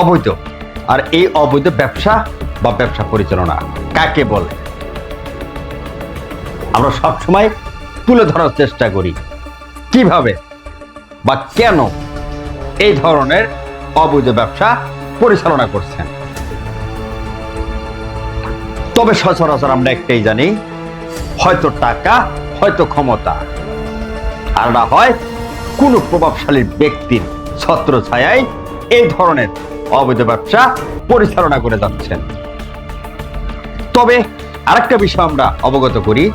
অবৈধ। আর এই অবৈধ ব্যবসা বা ব্যবসা পরিচালনা কাকে বলে আমরা সবসময় তুলে ধরার চেষ্টা করি, কিভাবে বা কেন এই ধরনের অবৈধ ব্যবসা পরিচালনা করছেন। তবে সচরাচর আমরা একটাই জানি, হয়তো টাকা, হয়তো ক্ষমতা, আর না হয় কোনো প্রভাবশালী ব্যক্তির ছত্রছায়ায় এই ধরনের অবৈধ ব্যবসা পরিচালনা করে যাচ্ছেন। তবে আরেকটা বিষয় আমরা অবগত করি,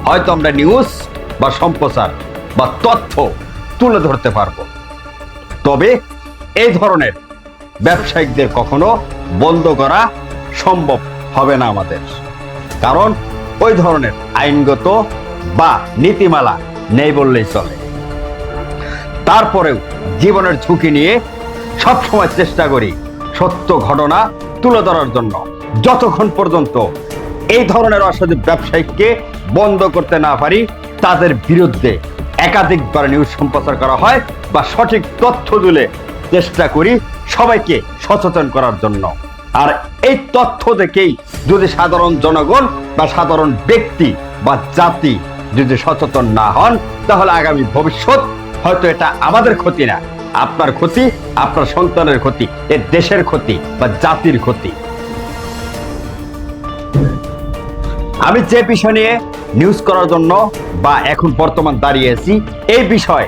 হয়তো আমরা নিউজ বা সম্প্রচার বা তথ্য তুলে ধরতে পারবো, তবে এই ধরনের ব্যবসায়িকদের কখনো বন্ধ করা সম্ভব হবে না আমাদের, কারণ ওই ধরনের আইনগত বা নীতিমালা নেই বললেই চলে। তারপরেও জীবনের ঝুঁকি নিয়ে সবসময় চেষ্টা করি সত্য ঘটনা তুলে ধরার জন্য, যতক্ষণ পর্যন্ত এই ধরনের অসাধু ব্যবসায়ীকে বন্ধ করতে না পারি তাদের বিরুদ্ধে একাধিকবার নিউজ সম্প্রচার করা হয় বা সঠিক তথ্য তুলে চেষ্টা করি সবাইকে সচেতন করার জন্য। আর এই তথ্য দেখেই যদি সাধারণ জনগণ বা সাধারণ ব্যক্তি বা জাতি যদি সচেতন না হন, তাহলে আগামী ভবিষ্যৎ হয়তো এটা আমাদের ক্ষতি না, আপনার ক্ষতি, আপনার সন্তানের ক্ষতি, এ দেশের ক্ষতি বা জাতির ক্ষতি। আমি যে বিষয় নিয়ে নিউজ করার জন্য বা এখন বর্তমান দাঁড়িয়েছি, এই বিষয়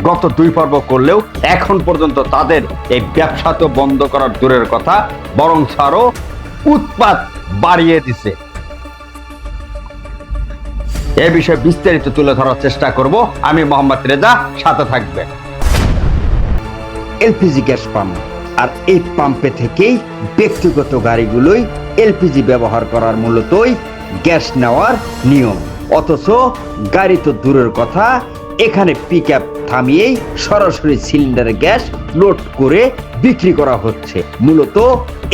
গত 2 পর্ব করলেও এখন পর্যন্ত তাদের এই ব্যবসা তো বন্ধ করার দূরের কথা, বরং আরো উৎপাত বাড়িয়ে দিছে। এই বিষয়ে বিস্তারিত তুলে ধরার চেষ্টা করব আমি, মোহাম্মদ রেজা, সাথে থাকবেন। এলপিজি গ্যাস পাম্প, আর এই পাম্পে থেকেই ব্যক্তিগত গাড়িগুলোই এলপিজি ব্যবহার করার মূলতই গ্যাস নেওয়ার নিয়ম। অথচ গাড়ি তো দূরের কথা, এখানে পিকআপ থামিয়েই সরাসরি সিলিন্ডারে গ্যাস লোড করে বিক্রি করা হচ্ছে। মূলত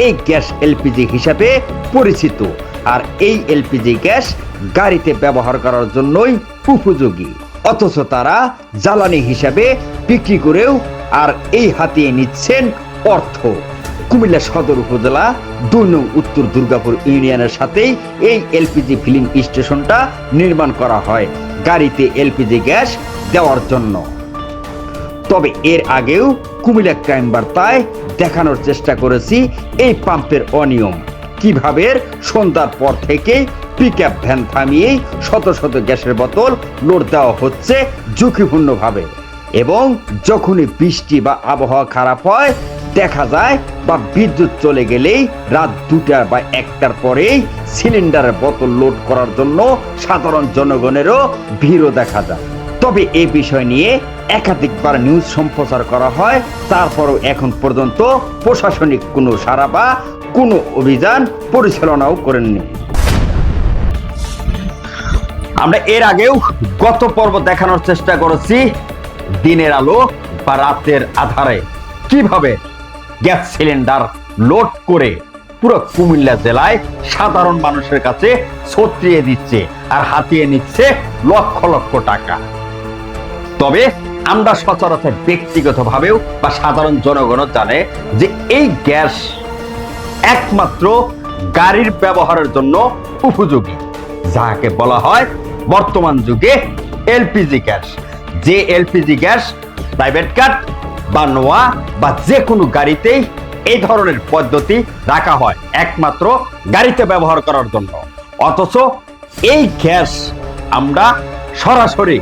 এই গ্যাস এলপিজি হিসাবে পরিচিত, আর এই এলপিজি গ্যাস গাড়িতে ব্যবহার করার জন্যই উপযোগী। অথচ তারা জ্বালানি হিসাবে বিক্রি করেও আর এই হাতিয়ে নিচ্ছেন অর্থ। কুমিল্লা সদর উপজেলা 2 নং উত্তর দুর্গাপুর ইউনিয়নের সাথেই এই এলপিজি ফিলিং স্টেশনটা নির্মাণ করা হয় গাড়িতে এলপিজি গ্যাস দেওয়ার জন্য। তবে এর আগেও কুমিল্লা ক্রাইম বার্তায় দেখানোর চেষ্টা করেছি এই পাম্পের অনিয়ম, কিভাবে সন্ধ্যার পর থেকে পিকআপ ভ্যান থামিয়ে শত শত গ্যাসের বোতল লোড দেওয়া হচ্ছে ঝুঁকিপূর্ণভাবে, এবং যখনই বৃষ্টি বা আবহাওয়া খারাপ হয় দেখা যায় বা বিদ্যুৎ চলে গেলেই রাত 2টা বা 1টার পরেই সিলিন্ডারের বোতল লোড করার জন্য সাধারণ জনগণেরও ভিড়ও দেখা যায়। তবে এই বিষয় নিয়ে একাধিকবার নিউজ সম্প্রচার করা হয়, তারপরও এখন পর্যন্ত প্রশাসনিক কোনো সাড়া বা কোনো অভিযান পরিচালনাও করেননি। আমরা এর আগেও গত পর্ব দেখানোর চেষ্টা করেছি দিনের আলো বা রাতের আধারে কিভাবে গ্যাস সিলিন্ডার লোড করে পুরো কুমিল্লা জেলায় সাধারণ মানুষের কাছে ছত্রিয়ে দিচ্ছে আর হাতিয়ে নিচ্ছে লক্ষ লক্ষ টাকা। তবে আমরা সচরাচর ব্যক্তিগতভাবেও বা সাধারণ জনগণও জানে যে এই গ্যাস একমাত্র গাড়ির ব্যবহারের জন্য উপযোগী, যাকে বলা হয় বর্তমান যুগে এলপিজি গ্যাস। যে এলপিজি গ্যাস প্রাইভেট কার বা নোয়া বা যে কোনো গাড়িতেই এই ধরনের পদ্ধতি রাখা হয় একমাত্র গাড়িতে ব্যবহার করার জন্য। অথচ এই গ্যাস আমরা সরাসরি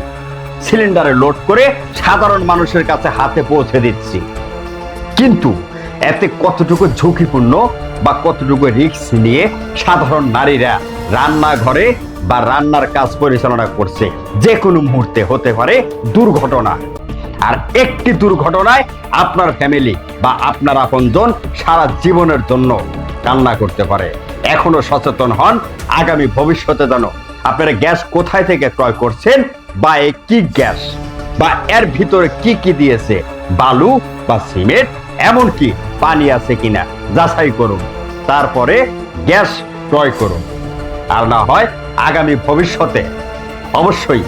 সিলিন্ডারে লোড করে সাধারণ মানুষের কাছে হাতে পৌঁছে দিচ্ছি, কিন্তু এতে কতটুকু ঝুঁকিপূর্ণ বা কতটুকু রিস্ক নিয়ে সাধারণ নারীরা রান্নাঘরে বা রান্নার কাজ পরিচালনা করছে, যে কোনো মুহূর্তে হতে পারে দুর্ঘটনা। আর একটি দুর্ঘটনায় আপনার ফ্যামিলি বা আপনার আপনজন সারা জীবনের জন্য কান্না করতে পারে। এখনো সচেতন হন, আগামী ভবিষ্যতে যেন আপনারা গ্যাস কোথায় থেকে ক্রয় করছেন বা কি গ্যাস বা এর ভিতরে কি কি দিয়েছে, বালু বা সিমেন্ট, এমনকি পানি আছে কিনা যাচাই করুন, তারপরে গ্যাস ক্রয় করুন। আর না হয় আগামী ভবিষ্যতে অবশ্যই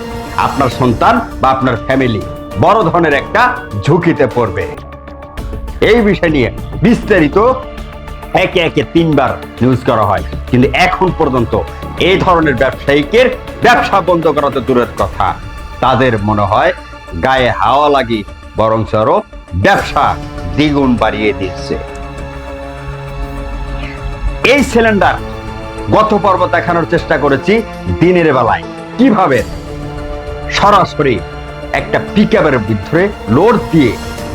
আপনার সন্তান বা আপনার ফ্যামিলি বড় ধরনের একটা ঝুঁকিতে পড়বে। এই বিষয় নিয়ে বিস্তারিত একে একে 3বার নিউজ করা হয়, কিন্তু এখন পর্যন্ত এই ধরনের ব্যবসায়ীকের ব্যবসা বন্ধ করা তো দূরের কথা, তাদের মনে হয় গায়ে হাওয়া লাগি বরং আরো ব্যবসা দ্বিগুণ বাড়িয়ে দিচ্ছে। এই সিলিন্ডার গত পর্ব দেখানোর চেষ্টা করেছি দিনের বেলায় কিভাবে সরাসরি একটা পিকআপের ভিতরে লোড দিয়ে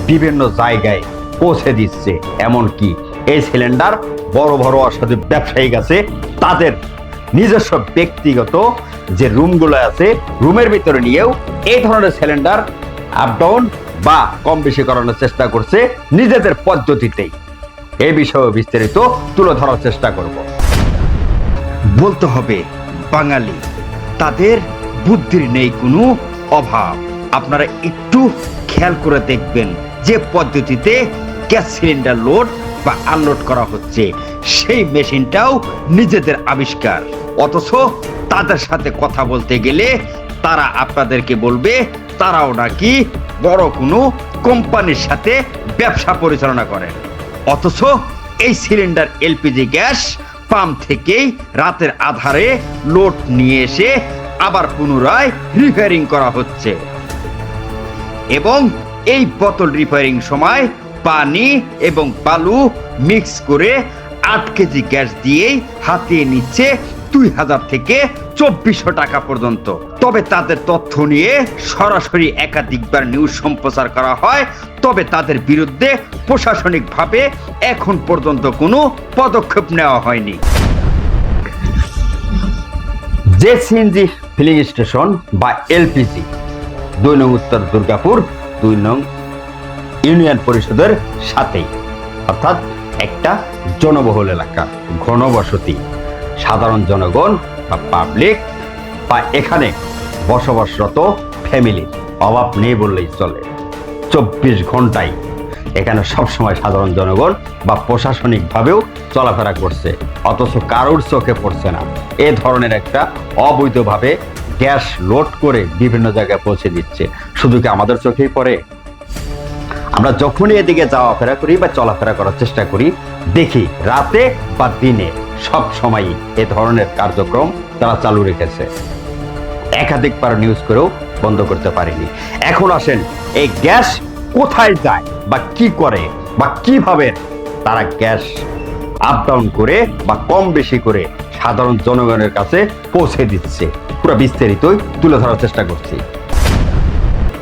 বিভিন্ন জায়গায় পৌঁছে দিচ্ছে। এমনকি এই সিলিন্ডার বড় বড় অসাধু ব্যবসায়ী আছে, তাদের নিজস্ব ব্যক্তিগত যে রুমগুলো আছে রুমের ভিতরে নিয়েও এই ধরনের সিলিন্ডার আপ ডাউন বা কম বেশি করানোর চেষ্টা করছে নিজেদের পদ্ধতিতেই। এই বিষয়ে বিস্তারিত তুলে ধরার চেষ্টা করব। বলতে হবে বাঙালি, তাদের বুদ্ধির নেই কোনো অভাব। আপনারা একটু খেয়াল করে দেখবেন যে পদ্ধতিতে গ্যাস সিলিন্ডার লোড বা আনলোড করা হচ্ছে, সেই মেশিনটাও নিজেদের আবিষ্কার। অথচ তাদের সাথে কথা বলতে গেলে তারা আপনাদেরকে বলবে তারাও নাকি বড় কোনো কোম্পানির সাথে ব্যবসা পরিচালনা করেন। অথচ এই সিলিন্ডার এলপিজি গ্যাস পাম্প থেকেই রাতের আধারে লোড নিয়ে এসে আবার পুনরায় রিপেয়ারিং করা হচ্ছে, এবং এই বোতল রিপেয়ারিং সময় পানি এবং বালু মিক্স করে 8 কেজি গ্যাস দিয়েই হাতিয়ে নিচ্ছে 2000 থেকে 2400 টাকা পর্যন্ত। তবে তাদের তথ্য নিয়ে সরাসরি একাধিকবার নিউজ সম্প্রচার করা হয়, তবে তাদের বিরুদ্ধে প্রশাসনিকভাবে এখন পর্যন্ত কোনো পদক্ষেপ নেওয়া হয়নি। যে সিএনজি ফিলিং স্টেশন বা এলপিজি 2 নং উত্তর দুর্গাপুর 2 নং ইউনিয়ন পরিষদের সাথেই, অর্থাৎ একটা জনবহুল এলাকা, ঘনবসতি, সাধারণ জনগণ বা পাবলিক বা এখানে বসবাসরত ফ্যামিলির অভাব নেই বললেই চলে। 24 ঘন্টায় এখানে সবসময় সাধারণ জনগণ বা প্রশাসনিকভাবেও চলাফেরা করছে, অথচ কারোর চোখে পড়ছে না এ ধরনের একটা অবৈধভাবে গ্যাস লোড করে বিভিন্ন জায়গায় পৌঁছে দিচ্ছে। শুধু কি আমাদের চোখেই পড়ে? আমরা যখনই এদিকে যাওয়া ফেরা করি বা চলাফেরা করার চেষ্টা করি, দেখি রাতে বা দিনে সব সময়ই এ ধরনের কার্যক্রম তারা চালু রেখেছে। একাধিকবার নিউজ করেও বন্ধ করতে পারেনি। এখন আসেন এই গ্যাস কোথায় যায় বা কি করে বা কিভাবে তারা গ্যাস আপ ডাউন করে বা কম বেশি করে সাধারণ জনগণের কাছে পৌঁছে দিচ্ছে, পুরো বিস্তারিতই তুলে ধরার চেষ্টা করছি।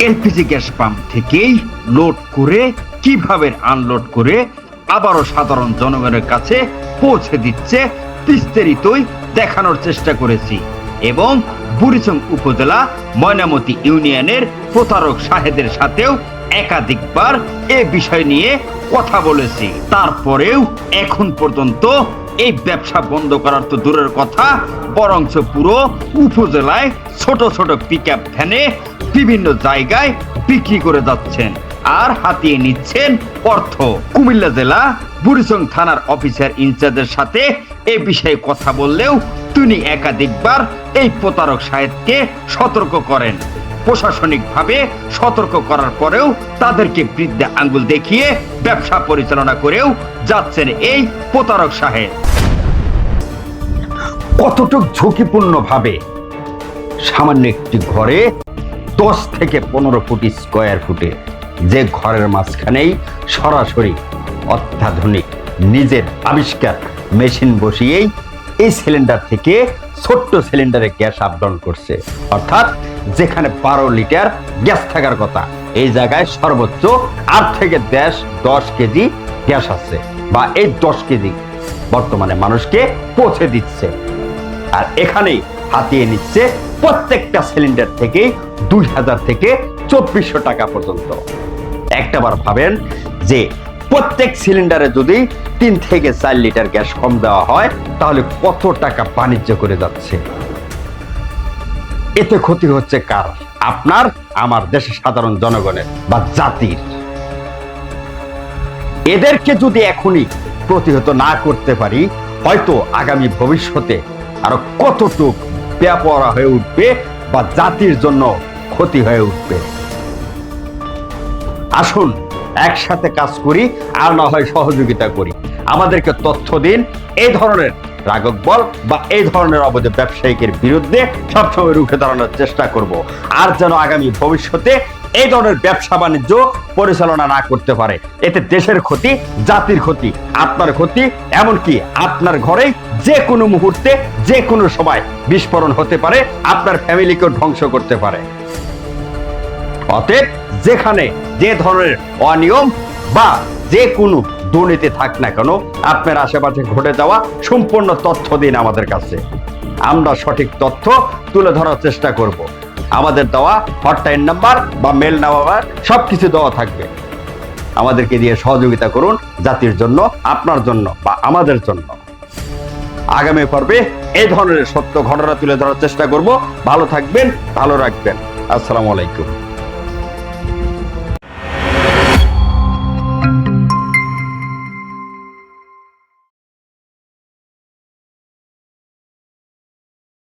এলপিজি গ্যাস পাম্প থেকেই লোড করে কিভাবে আনলোড করে আবারও সাধারণ জনগণের কাছে পৌঁছে দিচ্ছে বিস্তারিতই দেখানোর চেষ্টা করেছি, এবং বুড়িচং উপজেলা ময়নামতি ইউনিয়নের প্রতারক সাহেদের সাথেও একাধিকবার এ বিষয় নিয়ে কথা বলেছি। তারপরেও এখন পর্যন্ত এই ব্যবসা বন্ধ করার তো দূরের কথা, বরঞ্চ পুরো উপজেলায় ছোট ছোট পিকআপ ভ্যানে বিভিন্ন জায়গায় বিক্রি করে যাচ্ছেন আর হাতিয়ে নিচ্ছেন অর্থ। কুমিল্লা জেলা বুড়িচং থানার অফিসার ইনচার্জের সাথে এ বিষয়ে কথা বললেও তিনি একাধিকবার এই প্রতারক সাহেবকে সতর্ক করেন। প্রশাসনিকভাবে সতর্ক করার পরেও তাদেরকে বৃদ্ধা আঙ্গুল দেখিয়ে ব্যবসা পরিচালনা করেও যাচ্ছেন এই প্রতারক সাহেব। কতটুক ঝুঁকিপূর্ণ ভাবে সামান্য একটি ঘরে 10 থেকে 15 ফুট স্কয়ার ফুটে, যে ঘরের মাঝখানেই সরাসরি অত্যাধুনিক নিজের আবিষ্কার মেশিন বসিয়েই এই সিলিন্ডার থেকে ছোট্ট সিলিন্ডারে গ্যাস আপ ডাউন করছে। অর্থাৎ যেখানে 12 লিটার গ্যাস থাকার কথা, এই জায়গায় সর্বোচ্চ 8 থেকে 10 কেজি গ্যাস আছে, বা এই 10 কেজি বর্তমানে মানুষকে পৌঁছে দিচ্ছে। আর এখানেই হাতিয়ে নিচ্ছে প্রত্যেকটা সিলিন্ডার থেকে 2000 থেকে 2400 টাকা পর্যন্ত। একটাবার ভাবেন যে প্রত্যেক সিলিন্ডারে যদি 3 থেকে 4 লিটার গ্যাস কম দেওয়া হয়, তাহলে কত টাকা বাণিজ্য করে যাচ্ছে। এতে ক্ষতি হচ্ছে কার? আপনার, আমার, দেশের সাধারণ জনগণের বা জাতির। এদেরকে যদি এখনই প্রতিহত না করতে পারি, হয়তো আগামী ভবিষ্যতে আরো কতটুক বেপরোয়া হয়ে উঠবে বা জাতির জন্য ক্ষতি হয়ে উঠবে। আসুন একসাথে কাজ করি আর না হয় সহযোগিতা করি। আমাদেরকে তথ্য দিন এই ধরনের রাঘব বল বা এই ধরনের অবৈধ ব্যবসায়িকের বিরুদ্ধে সবসময় রুখে দাঁড়ানোর চেষ্টা করব। আর যেন আগামী ভবিষ্যতে এই ধরনের ব্যবসা বাণিজ্য পরিচালনা না করতে পারে। এতে দেশের ক্ষতি, জাতির ক্ষতি, আপনার ক্ষতি, এমনকি আপনার ঘরে যে কোনো মুহূর্তে যে কোনো সময় বিস্ফোরণ হতে পারে, আপনার ফ্যামিলিকেও ধ্বংস করতে পারে। অতএব যেখানে যে ধরনের অনিয়ম বা যে কোনো দুর্নীতি থাক না কেন, আপনার আশেপাশে ঘটে যাওয়া সম্পূর্ণ তথ্য দিন আমাদের কাছে। আমরা সঠিক তথ্য তুলে ধরার চেষ্টা করব। আমাদের দেওয়া হটলাইন নাম্বার বা মেল নাম্বার সবকিছু দেওয়া থাকবে। আমাদেরকে দিয়ে সহযোগিতা করুন জাতির জন্য, আপনার জন্য বা আমাদের জন্য। আগামী পর্বে এই ধরনের সত্য ঘটনা তুলে ধরার চেষ্টা করব। ভালো থাকবেন, ভালো রাখবেন। আসসালামু আলাইকুম।